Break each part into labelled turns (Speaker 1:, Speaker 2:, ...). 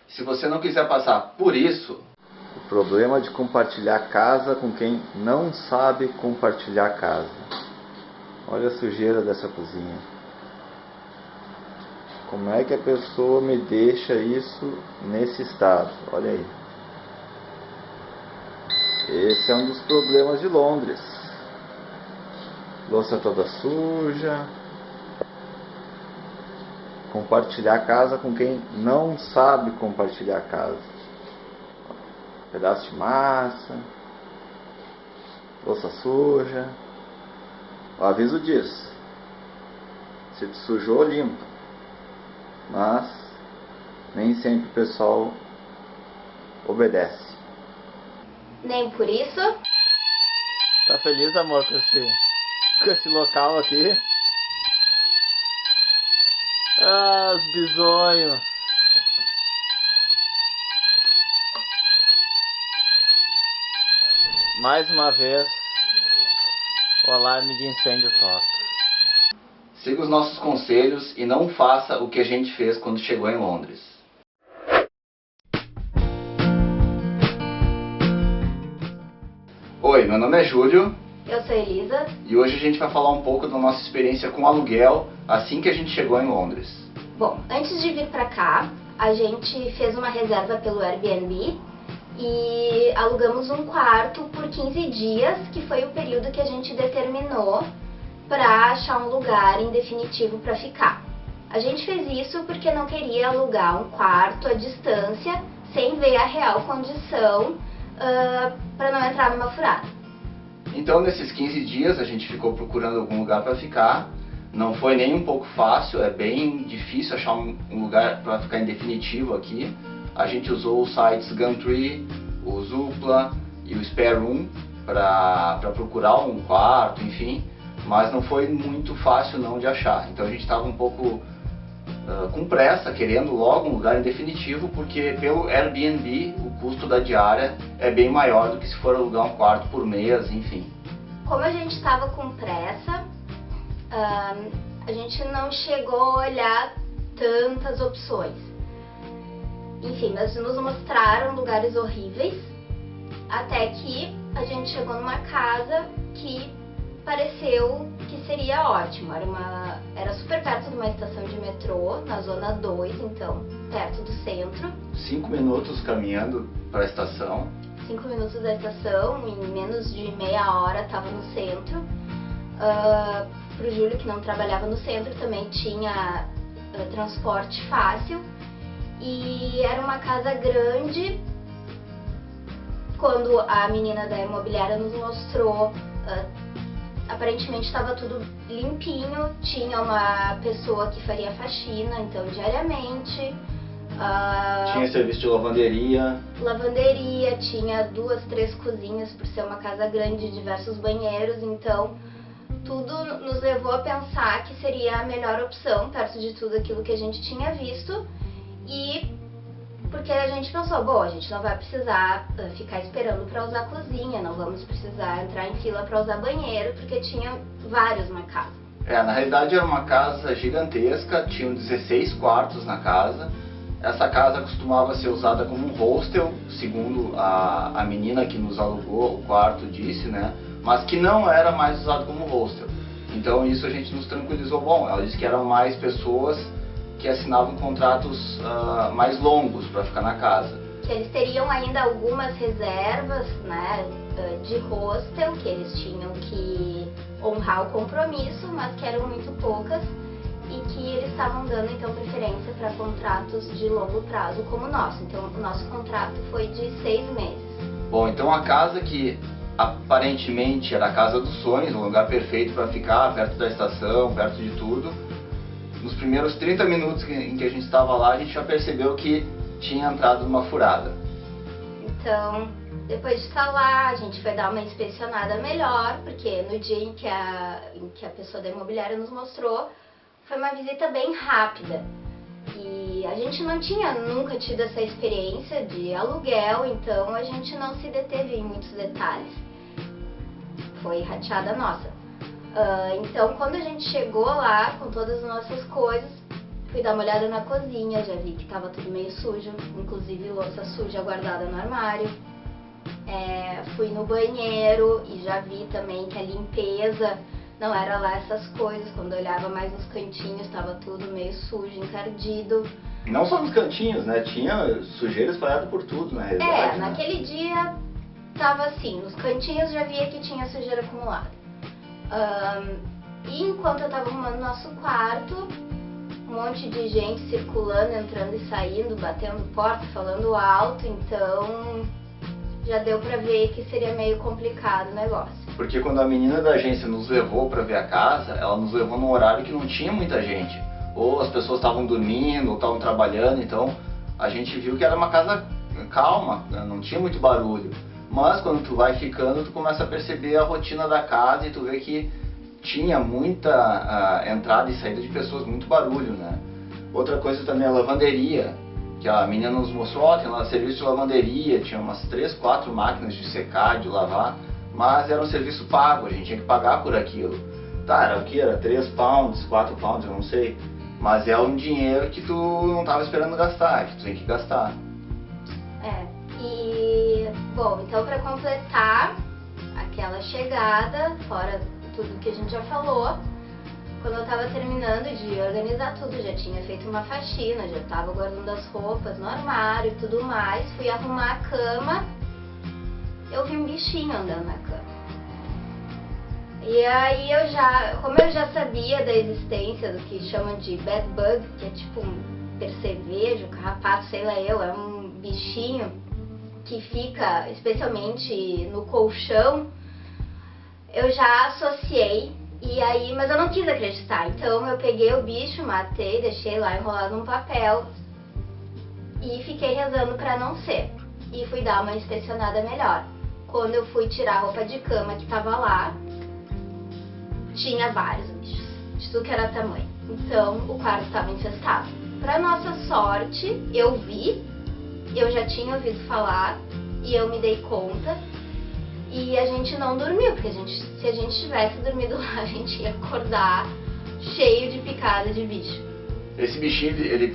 Speaker 1: Se você não quiser passar por isso...
Speaker 2: O problema de compartilhar casa com quem não sabe compartilhar casa. Olha a sujeira dessa cozinha. Como é que a pessoa me deixa isso nesse estado? Olha aí. Esse é um dos problemas de Londres. Louça toda suja. Compartilhar casa com quem não sabe compartilhar casa. Pedaço de massa. Louça suja. O aviso diz: se te sujou, limpa. Mas nem sempre o pessoal obedece.
Speaker 3: Nem por isso.
Speaker 2: Tá feliz, amor, com esse local aqui? Ah, os bisonhos. Mais uma vez, o alarme de incêndio toca.
Speaker 1: Siga os nossos conselhos e não faça o que a gente fez quando chegou em Londres. Oi, meu nome é Júlio.
Speaker 3: Eu sou Elisa.
Speaker 1: E hoje a gente vai falar um pouco da nossa experiência com aluguel assim que a gente chegou em Londres.
Speaker 3: Bom, antes de vir pra cá, a gente fez uma reserva pelo Airbnb e alugamos um quarto por 15 dias, que foi o período que a gente determinou para achar um lugar em definitivo para ficar. A gente fez isso porque não queria alugar um quarto à distância sem ver a real condição para não entrar numa furada.
Speaker 1: Então, nesses 15 dias a gente ficou procurando algum lugar para ficar. Não foi nem um pouco fácil, é bem difícil achar um lugar para ficar em definitivo aqui. A gente usou os sites Gumtree, o Zoopla e o Spare Room para procurar um quarto, enfim. Mas não foi muito fácil não de achar. Então a gente estava um pouco com pressa, querendo logo um lugar em definitivo, porque pelo Airbnb o custo da diária é bem maior do que se for alugar um quarto por mês, enfim.
Speaker 3: Como a gente estava com pressa, a gente não chegou a olhar tantas opções. Enfim, mas nos mostraram lugares horríveis, até que a gente chegou numa casa que pareceu que seria ótimo. Era super perto de uma estação de metrô, na zona 2, então, perto do centro.
Speaker 1: 5 minutos caminhando para a estação.
Speaker 3: 5 minutos da estação, em menos de meia hora estava no centro. Para o Júlio, que não trabalhava no centro, também tinha transporte fácil. E era uma casa grande. Quando a menina da imobiliária nos mostrou, aparentemente estava tudo limpinho, tinha uma pessoa que faria faxina, então diariamente.
Speaker 1: Tinha serviço de lavanderia.
Speaker 3: Lavanderia, tinha 2, 3 cozinhas, por ser uma casa grande, diversos banheiros, então tudo nos levou a pensar que seria a melhor opção, perto de tudo aquilo que a gente tinha visto. E porque a gente pensou, bom, a gente não vai precisar ficar esperando para usar a cozinha, não vamos precisar entrar em fila para usar banheiro, porque tinha vários na casa.
Speaker 1: Na realidade era uma casa gigantesca, tinham 16 quartos na casa. Essa casa costumava ser usada como um hostel, segundo a menina que nos alugou o quarto disse, né? Mas que não era mais usado como hostel. Então isso a gente nos tranquilizou. Bom, ela disse que eram mais pessoas que assinavam contratos mais longos para ficar na casa.
Speaker 3: Que eles teriam ainda algumas reservas, né, de hostel, que eles tinham que honrar o compromisso, mas que eram muito poucas, e que eles estavam dando então preferência para contratos de longo prazo como o nosso. Então o nosso contrato foi de 6 meses.
Speaker 1: Bom, então a casa que aparentemente era a casa dos sonhos, um lugar perfeito para ficar, perto da estação, perto de tudo. Nos primeiros 30 minutos em que a gente estava lá, a gente já percebeu que tinha entrado numa furada.
Speaker 3: Então, depois de estar lá, a gente foi dar uma inspecionada melhor, porque no dia em que a pessoa da imobiliária nos mostrou, foi uma visita bem rápida. E a gente não tinha nunca tido essa experiência de aluguel, então a gente não se deteve em muitos detalhes. Foi rateada nossa. Então, quando a gente chegou lá com todas as nossas coisas, Fui dar uma olhada na cozinha, já vi que tava tudo meio sujo, inclusive louça suja guardada no armário. Fui no banheiro e já vi também que a limpeza não era lá essas coisas. Quando eu olhava mais nos cantinhos, estava tudo meio sujo, encardido.
Speaker 1: Não só nos cantinhos, né? Tinha sujeira espalhada por tudo, na realidade.
Speaker 3: Naquele dia tava assim, nos cantinhos já via que tinha sujeira acumulada. E enquanto eu tava arrumando nosso quarto, um monte de gente circulando, entrando e saindo, batendo porta, falando alto, então já deu pra ver que seria meio complicado o negócio.
Speaker 1: Porque quando a menina da agência nos levou pra ver a casa, ela nos levou num horário que não tinha muita gente. Ou as pessoas estavam dormindo, ou estavam trabalhando, então a gente viu que era uma casa calma, né? Não tinha muito barulho. Mas quando tu vai ficando, tu começa a perceber a rotina da casa e tu vê que tinha muita entrada e saída de pessoas, muito barulho, né? Outra coisa também é a lavanderia, que a menina nos mostrou, tem lá serviço de lavanderia, tinha umas 3, 4 máquinas de secar, de lavar, mas era um serviço pago, a gente tinha que pagar por aquilo. Tá, era o que? Era 3 pounds, 4 pounds, eu não sei. Mas é um dinheiro que tu não estava esperando gastar, que tu tem que gastar.
Speaker 3: Bom, então para completar aquela chegada, fora tudo que a gente já falou, quando eu tava terminando de organizar tudo, já tinha feito uma faxina, já tava guardando as roupas no armário e tudo mais, fui arrumar a cama, eu vi um bichinho andando na cama. E aí como eu já sabia da existência do que chamam de bed bug, que é tipo um percevejo, carrapato, sei lá é um bichinho que fica especialmente no colchão, eu já associei. E aí, mas eu não quis acreditar, então eu peguei o bicho, matei, deixei lá enrolado num papel e fiquei rezando pra não ser. E fui dar uma inspecionada melhor. Quando eu fui tirar a roupa de cama que tava lá, tinha vários bichos, de tudo que era tamanho. Então o quarto estava infestado. Pra nossa sorte, eu vi, eu já tinha ouvido falar e eu me dei conta. E a gente não dormiu, porque se a gente tivesse dormido lá, a gente ia acordar cheio de picada de bicho.
Speaker 1: Esse bichinho, ele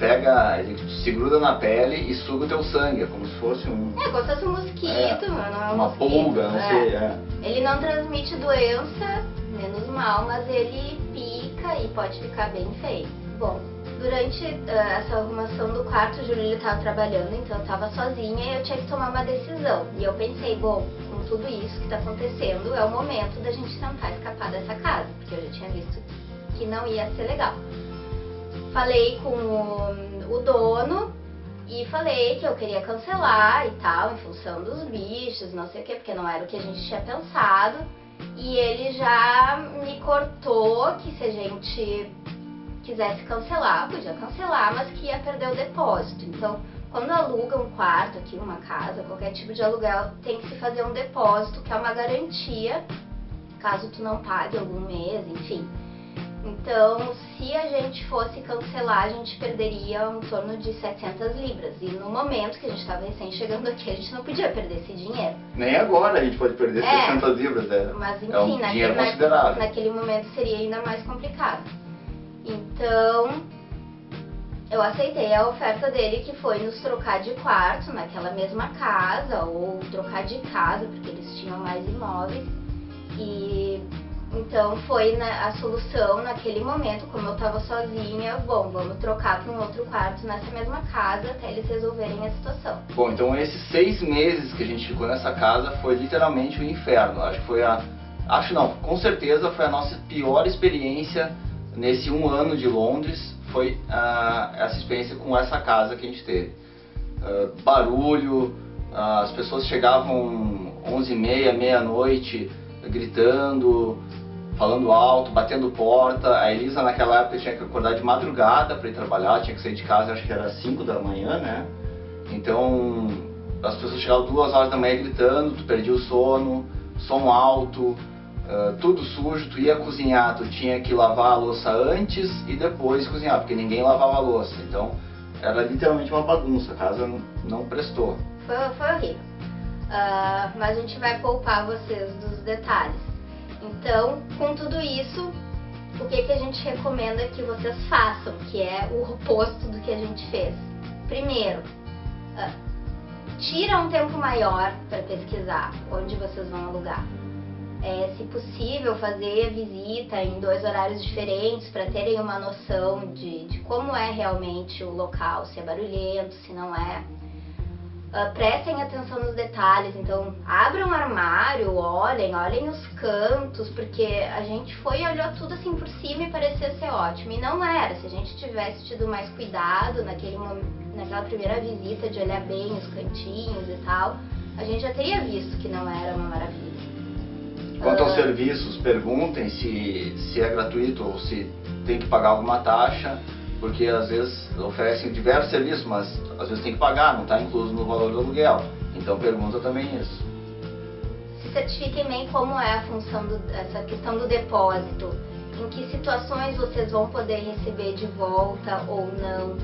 Speaker 1: se gruda na pele e suga o teu sangue, é como se fosse um...
Speaker 3: como se fosse um mosquito, não é um
Speaker 1: uma
Speaker 3: mosquito.
Speaker 1: pulga, não sei,
Speaker 3: Ele não transmite doença, menos mal, mas ele pica e pode ficar bem feio. Bom, durante essa arrumação do quarto, o Júlio estava trabalhando, então eu estava sozinha e eu tinha que tomar uma decisão. E eu pensei, bom, com tudo isso que está acontecendo, é o momento da gente tentar escapar dessa casa, porque eu já tinha visto que não ia ser legal. Falei com o dono e falei que eu queria cancelar e tal, em função dos bichos, não sei o que, porque não era o que a gente tinha pensado. E ele já me cortou que se a gente quisesse cancelar, podia cancelar, mas que ia perder o depósito. Então, quando aluga um quarto aqui, uma casa, qualquer tipo de aluguel, tem que se fazer um depósito, que é uma garantia, caso tu não pague algum mês, enfim. Então, se a gente fosse cancelar, a gente perderia em torno de 700 libras. E no momento que a gente estava recém chegando aqui, a gente não podia perder esse dinheiro.
Speaker 1: Nem agora a gente pode perder 700 libras,
Speaker 3: mas enfim,
Speaker 1: é um dinheiro considerável.
Speaker 3: Naquele momento seria ainda mais complicado. Então, eu aceitei a oferta dele, que foi nos trocar de quarto naquela mesma casa, ou trocar de casa, porque eles tinham mais imóveis. E então foi a solução naquele momento, como eu estava sozinha, bom, vamos trocar para um outro quarto nessa mesma casa até eles resolverem a situação.
Speaker 1: Bom, então esses 6 meses que a gente ficou nessa casa foi literalmente o inferno. Com certeza foi a nossa pior experiência nesse 1 ano de Londres, foi essa experiência com essa casa que a gente teve. Barulho, as pessoas chegavam 11h30, meia-noite, gritando, falando alto, batendo porta. A Elisa naquela época tinha que acordar de madrugada para ir trabalhar, tinha que sair de casa, acho que era 5 da manhã, né? Então as pessoas chegavam 2 horas da manhã gritando, tu perdia o sono, som alto, tudo sujo. Tu ia cozinhar, tu tinha que lavar a louça antes e depois cozinhar, porque ninguém lavava a louça. Então era literalmente uma bagunça, a casa não prestou.
Speaker 3: Foi horrível. Mas a gente vai poupar vocês dos detalhes. Então, com tudo isso, o que a gente recomenda que vocês façam, que é o oposto do que a gente fez. Primeiro, tira um tempo maior para pesquisar onde vocês vão alugar. Se possível, fazer a visita em 2 horários diferentes para terem uma noção de como é realmente o local, se é barulhento, se não é. Prestem atenção nos detalhes, então abram o armário, olhem os cantos, porque a gente foi e olhou tudo assim por cima e parecia ser ótimo, e não era. Se a gente tivesse tido mais cuidado naquela primeira visita de olhar bem os cantinhos e tal, a gente já teria visto que não era uma maravilha.
Speaker 1: Quanto aos serviços, perguntem se é gratuito ou se tem que pagar alguma taxa, porque às vezes oferecem diversos serviços, mas às vezes tem que pagar, não está incluso no valor do aluguel. Então pergunta também isso.
Speaker 3: Se certifiquem bem como é a função essa questão do depósito, em que situações vocês vão poder receber de volta ou não.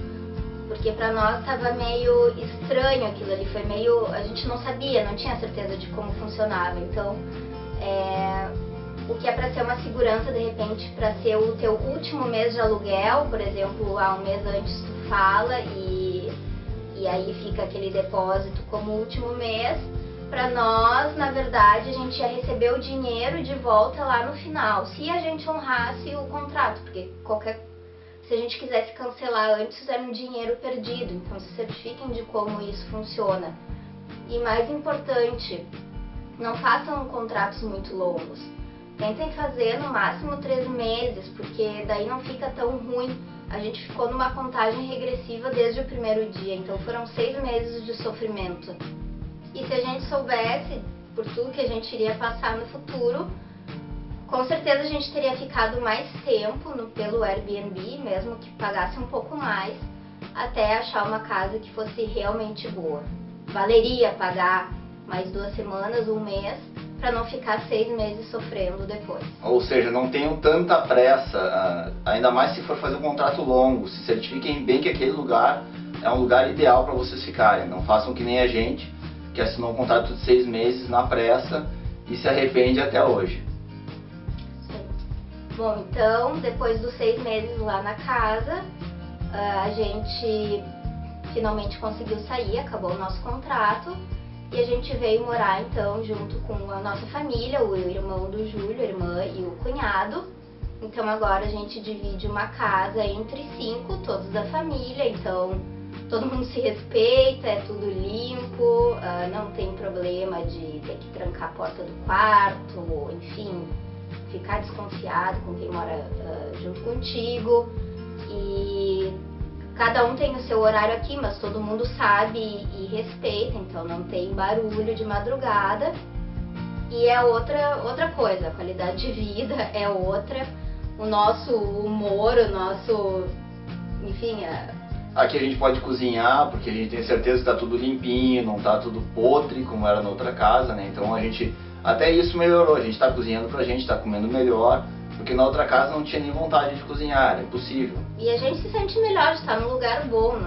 Speaker 3: Porque para nós estava meio estranho aquilo ali, foi meio... a gente não sabia, não tinha certeza de como funcionava. Então, o que é para ser uma segurança, de repente, para ser o teu último mês de aluguel, por exemplo, um mês antes tu fala e aí fica aquele depósito como último mês. Para nós, na verdade, a gente ia receber o dinheiro de volta lá no final, se a gente honrasse o contrato, porque se a gente quisesse cancelar antes, era um dinheiro perdido. Então, se certifiquem de como isso funciona. E mais importante, não façam contratos muito longos. Tentem fazer no máximo 3 meses, porque daí não fica tão ruim. A gente ficou numa contagem regressiva desde o primeiro dia, então foram 6 meses de sofrimento. E se a gente soubesse por tudo que a gente iria passar no futuro, com certeza a gente teria ficado mais tempo pelo Airbnb, mesmo que pagasse um pouco mais, até achar uma casa que fosse realmente boa. Valeria pagar mais 2 semanas, 1 mês, para não ficar 6 meses sofrendo depois.
Speaker 1: Ou seja, não tenham tanta pressa, ainda mais se for fazer um contrato longo. Se certifiquem bem que aquele lugar é um lugar ideal para vocês ficarem. Não façam que nem a gente, que assinou um contrato de 6 meses na pressa e se arrepende até hoje.
Speaker 3: Sim. Bom, então, depois dos 6 meses lá na casa, a gente finalmente conseguiu sair, acabou o nosso contrato. E a gente veio morar então junto com a nossa família, o irmão do Júlio, a irmã e o cunhado. Então agora a gente divide uma casa entre 5, todos da família, então todo mundo se respeita, é tudo limpo, não tem problema de ter que trancar a porta do quarto, enfim, ficar desconfiado com quem mora junto contigo. E cada um tem o seu horário aqui, mas todo mundo sabe e respeita, então não tem barulho de madrugada. E é outra coisa, a qualidade de vida é outra, o nosso humor, o nosso... enfim...
Speaker 1: Aqui a gente pode cozinhar, porque a gente tem certeza que está tudo limpinho, não está tudo podre, como era na outra casa, né? Então a gente... até isso melhorou, a gente está cozinhando pra gente, está comendo melhor. Porque na outra casa não tinha nem vontade de cozinhar, é impossível. E
Speaker 3: a gente se sente melhor de estar num lugar bom,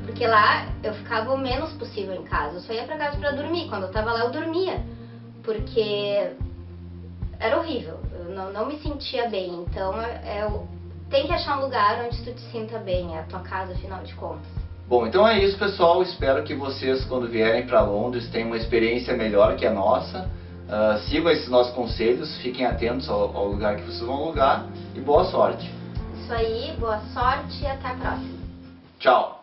Speaker 3: porque lá eu ficava o menos possível em casa. Eu só ia pra casa pra dormir, quando eu tava lá eu dormia, porque era horrível, eu não me sentia bem. Então tem que achar um lugar onde tu te sinta bem, é a tua casa afinal de contas.
Speaker 1: Bom, então é isso, pessoal, espero que vocês quando vierem pra Londres tenham uma experiência melhor que a nossa. Sigam esses nossos conselhos, fiquem atentos ao lugar que vocês vão alugar e boa sorte.
Speaker 3: Isso aí, boa sorte e até a próxima.
Speaker 1: Tchau!